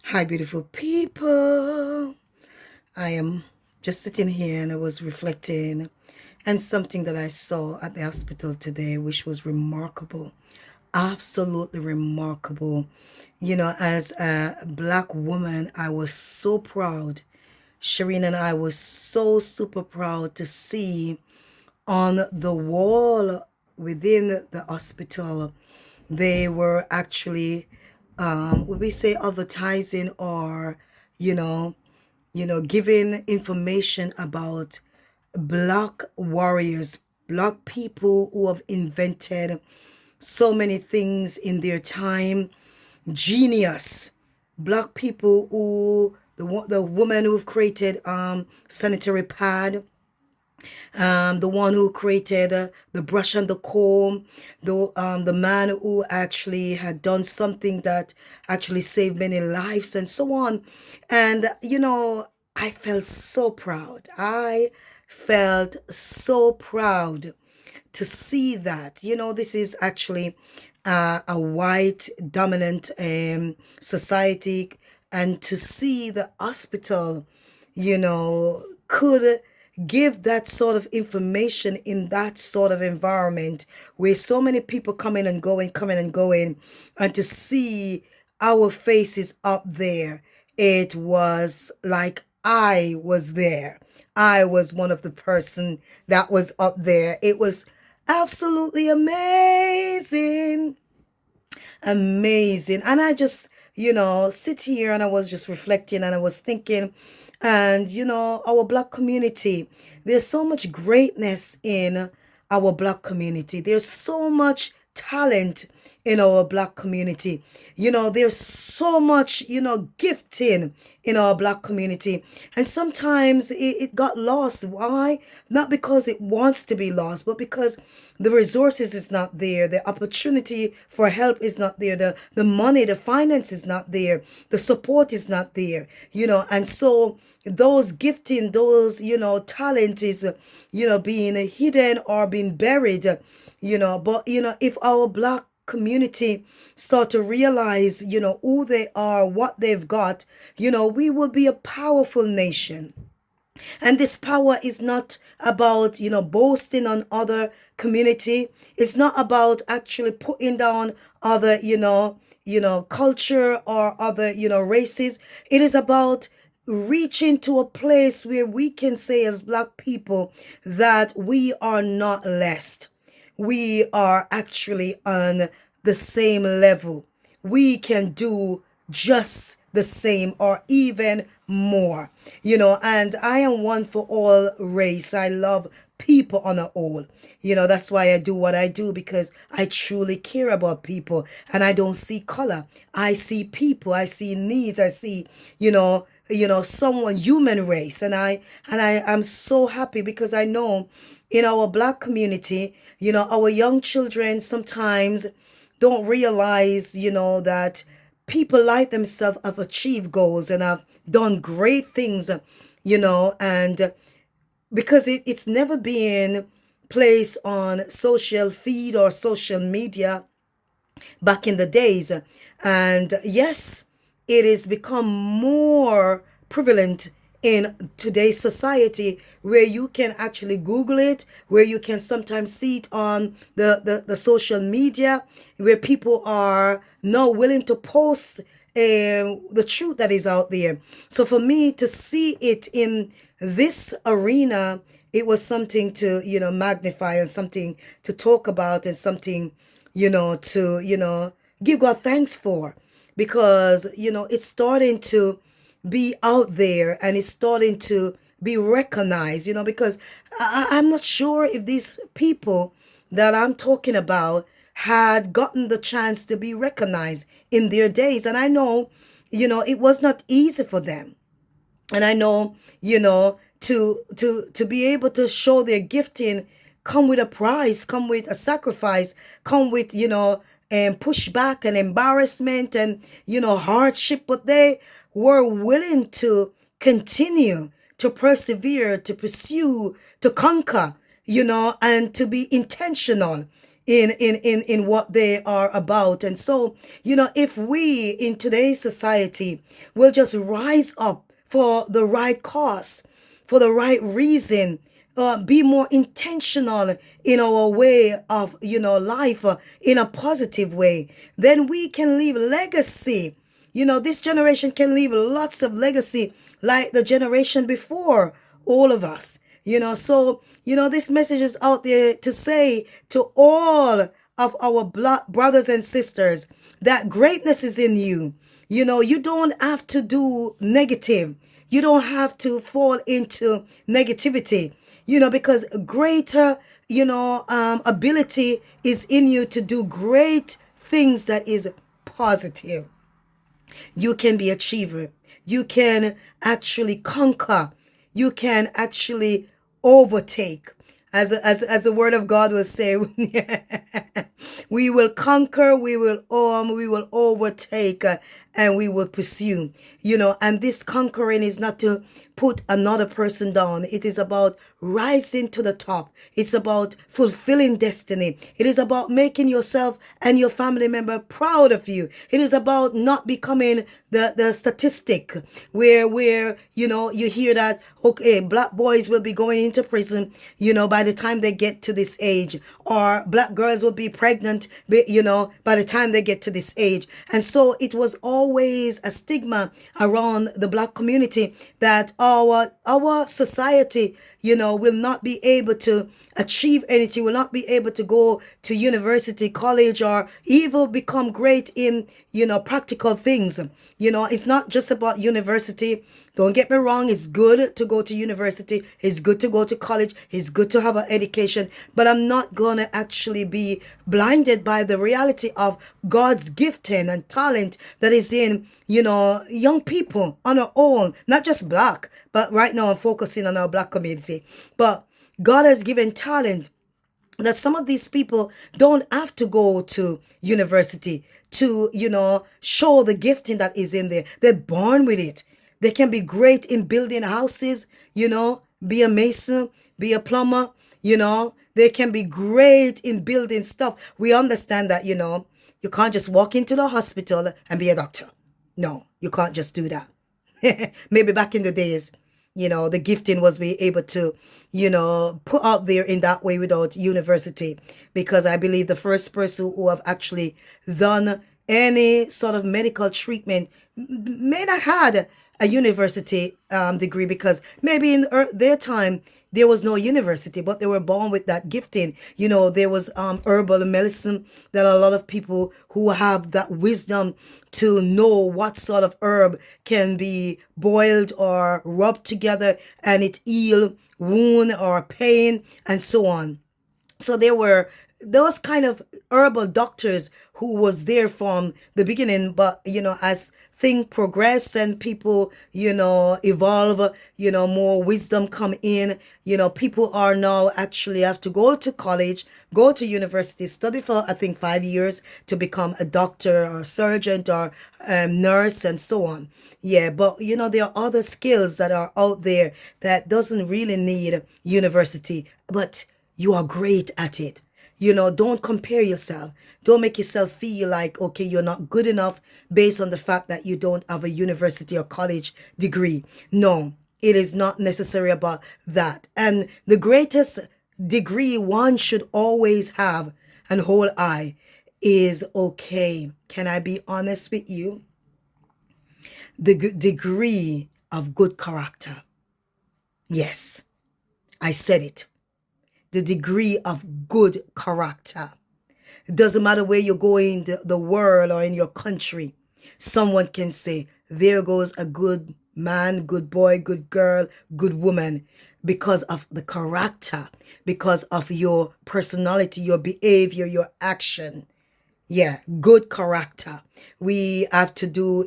Hi, beautiful people. I am just sitting here and I was reflecting and something that I saw at the hospital today, which was remarkable. Absolutely remarkable. As a black woman, I was so proud. Shireen and I was so super proud to see on the wall within the hospital, they were actually, would we say advertising or, you know, giving information about black warriors, black people who have invented so many things in their time, genius, black people who the woman who've created sanitary pad, the one who created the brush and the comb, the man who actually had done something that actually saved many lives and so on. And I felt so proud. I felt so proud to see that. This is actually a white dominant society, and to see the hospital, could give that sort of information in that sort of environment where so many people coming and going, and to see our faces up there, it was like I was there. I was one of the person that was up there. It was absolutely amazing. Amazing. And I just, sit here and I was just reflecting and I was thinking, and our black community, there's so much greatness in our black community. There's so much talent in our black community. There's so much, gifting in our black community. And sometimes it got lost. Why? Not because it wants to be lost, but because the resources is not there. The opportunity for help is not there. The money, the finance is not there. The support is not there. And so those gifting, those, talent is, being hidden or being buried, but, if our black community start to realize, who they are, what they've got, we will be a powerful nation. And this power is not about, boasting on other community. It's not about actually putting down other, culture or other, races. It is about reaching to a place where we can say as black people that we are not less. We are actually on the same level. We can do just the same or even more, and I am one for all race. I love people on a whole. That's why I do what I do, because I truly care about people and I don't see color. I see people, I see needs, I see, someone, human race. And I am so happy because I know in our black community, our young children sometimes don't realize, that people like themselves have achieved goals and have done great things, and because it's never been placed on social feed or social media back in the days. And yes, it has become more prevalent in today's society, where you can actually Google it, where you can sometimes see it on the social media, where people are now willing to post the truth that is out there. So for me to see it in this arena, it was something to, magnify, and something to talk about, and something, to, give God thanks for, because, it's starting to be out there and it's starting to be recognized, because I'm not sure if these people that I'm talking about had gotten the chance to be recognized in their days. And I know, it was not easy for them. And I know, to be able to show their gifting come with a price, come with a sacrifice, come with, and pushback and embarrassment and, hardship. But they were willing to continue to persevere, to pursue, to conquer, and to be intentional in what they are about. And so, if we in today's society will just rise up for the right cause, for the right reason, be more intentional in our way of life, in a positive way, then we can leave legacy. This generation can leave lots of legacy like the generation before all of us. So, this message is out there to say to all of our brothers and sisters that greatness is in you. You don't have to do negative. You don't have to fall into negativity, because greater, ability is in you to do great things that is positive. You can be achiever. You can actually conquer. You can actually overtake. As the word of God will say, we will conquer, we will overtake, and we will pursue. And this conquering is not to put another person down. It is about rising to the top. It's about fulfilling destiny. It is about making yourself and your family member proud of you. It is about not becoming the statistic where you hear that, okay, black boys will be going into prison by the time they get to this age, or black girls will be pregnant by the time they get to this age. And so it was always a stigma around the black community that our society will not be able to achieve anything, will not be able to go to university, college, or even become great in practical things. It's not just about university. Don't get me wrong, it's good to go to university, it's good to go to college, it's good to have an education, but I'm not gonna actually be blinded by the reality of God's gifting and talent that is in young people on our own, not just black, but right now I'm focusing on our black community. But God has given talent that some of these people don't have to go to university to show the gifting that is in there. They're born with it. They can be great in building houses, be a mason, be a plumber, they can be great in building stuff. We understand that, you can't just walk into the hospital and be a doctor. No, you can't just do that. Maybe back in the days, the gifting was be able to, put out there in that way without university. Because I believe the first person who have actually done any sort of medical treatment may not had a university degree, because maybe in their time there was no university, but they were born with that gifting. There was herbal medicine, that a lot of people who have that wisdom to know what sort of herb can be boiled or rubbed together and it heal wound or pain and so on. So there were those kind of herbal doctors who was there from the beginning, but as things progress and people evolve, more wisdom come in, people are now actually have to go to college, go to university, study for I think 5 years to become a doctor or surgeon or nurse and so on. Yeah, but there are other skills that are out there that doesn't really need university, but you are great at it. Don't compare yourself. Don't make yourself feel like, okay, you're not good enough based on the fact that you don't have a university or college degree. No, it is not necessary about that. And the greatest degree one should always have and hold high is, okay, can I be honest with you? The degree of good character. Yes, I said it. The degree of good character. It doesn't matter where you're going in the world or in your country. Someone can say, there goes a good man, good boy, good girl, good woman, because of the character, because of your personality, your behavior, your action. Yeah, good character. We have to do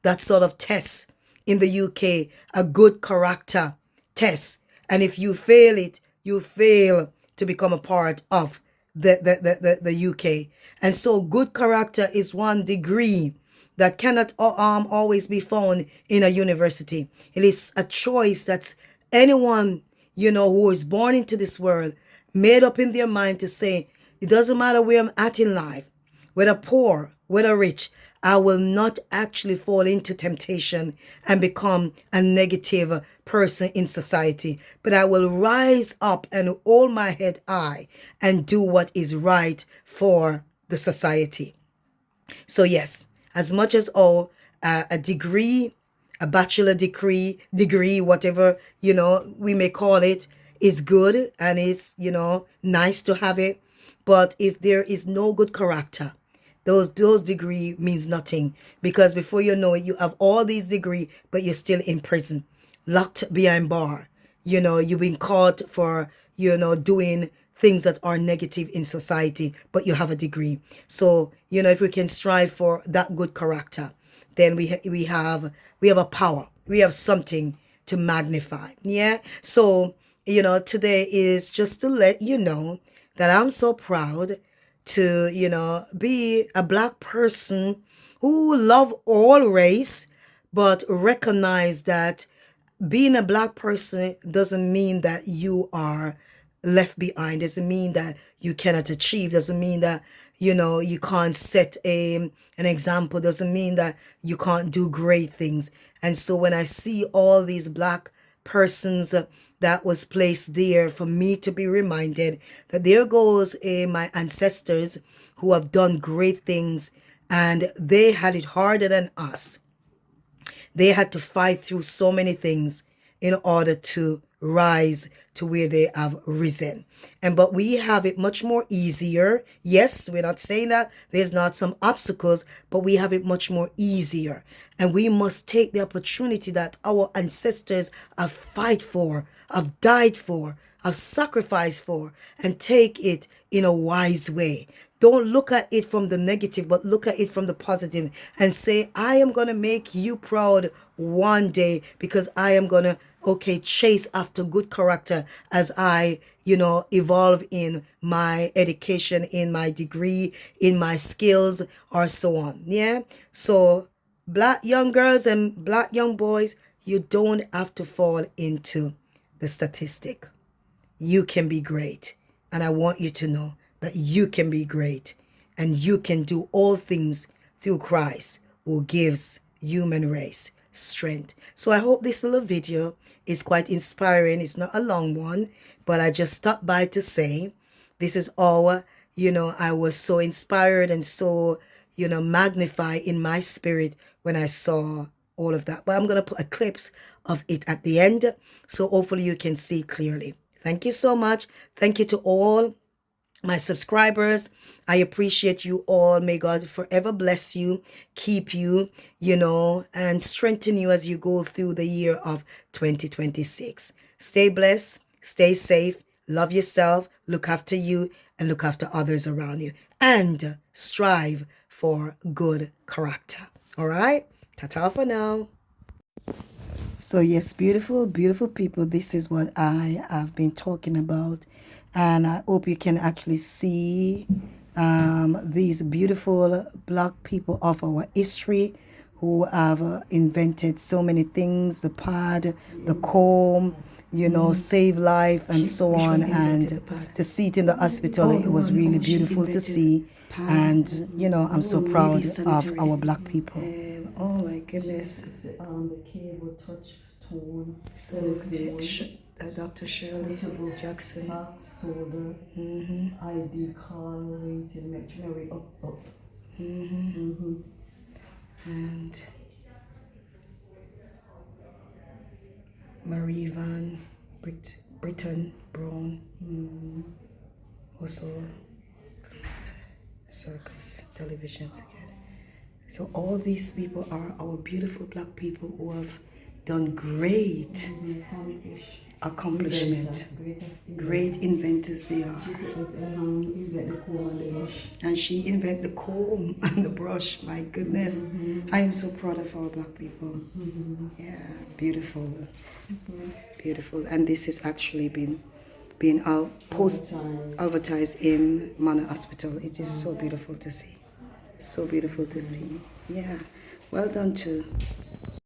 that sort of test in the UK, a good character test. And if you fail it, you fail to become a part of the UK. And so good character is one degree that cannot always be found in a university. It is a choice that anyone, who is born into this world made up in their mind to say, It doesn't matter where I'm at in life, whether poor, whether rich, I will not actually fall into temptation and become a negative person in society, but I will rise up and hold my head high and do what is right for the society. So yes, as much as a degree, a bachelor degree, whatever, we may call it, is good and is, nice to have it. But if there is no good character, those degree means nothing, because before you know it, you have all these degree, but you're still in prison, locked behind bar. You've been caught for, doing things that are negative in society, but you have a degree. So, if we can strive for that good character, then we have a power. We have something to magnify. Yeah. So, today is just to let you know that I'm so proud to, be a black person who love all race, but recognize that being a black person doesn't mean that you are left behind, doesn't mean that you cannot achieve, doesn't mean that you can't set an example, doesn't mean that you can't do great things. And so when I see all these black persons that was placed there for me to be reminded that there goes my ancestors who have done great things, and they had it harder than us. They had to fight through so many things in order to rise to where they have risen. But we have it much more easier. Yes, we're not saying that there's not some obstacles, but we have it much more easier. And we must take the opportunity that our ancestors have fight for, have died for, have sacrificed for, and take it in a wise way. Don't look at it from the negative, but look at it from the positive and say, I am going to make you proud one day, because I am going to, chase after good character as I, evolve in my education, in my degree, in my skills, or so on. Yeah. So black young girls and black young boys, you don't have to fall into the statistic. You can be great. And I want you to know that you can be great, and you can do all things through Christ who gives human race strength. So I hope this little video is quite inspiring. It's not a long one, but I just stopped by to say this is all, I was so inspired and so, magnified in my spirit when I saw all of that. But I'm going to put a clips of it at the end, so hopefully you can see clearly. Thank you so much. Thank you to all my subscribers. I appreciate you all. May God forever bless you, keep you, and strengthen you as you go through the year of 2026. Stay blessed, stay safe, love yourself, look after you, and look after others around you. And strive for good character. All right? Ta-ta for now. So yes, beautiful, beautiful people, this is what I have been talking about. And I hope you can actually see these beautiful black people of our history who have invented so many things, the pad, the comb, save life and so on. And to see it in the hospital, it was really beautiful to see. And, I'm so proud of our black people. Oh my goodness. The cable touch tone. So Dr. Shirley Jackson. Back, shoulder, ID call, waiting, Mary up. And Marie Van Britton Brown. Also, Circus Televisions again. So all these people are our beautiful black people who have done great accomplishment. Great inventors they are. And she invented the comb and the brush. My goodness. I am so proud of our black people. Yeah, beautiful. Beautiful. And this has actually been advertised in Manor Hospital. It is so beautiful to see. So beautiful to see. Yeah. Well done too.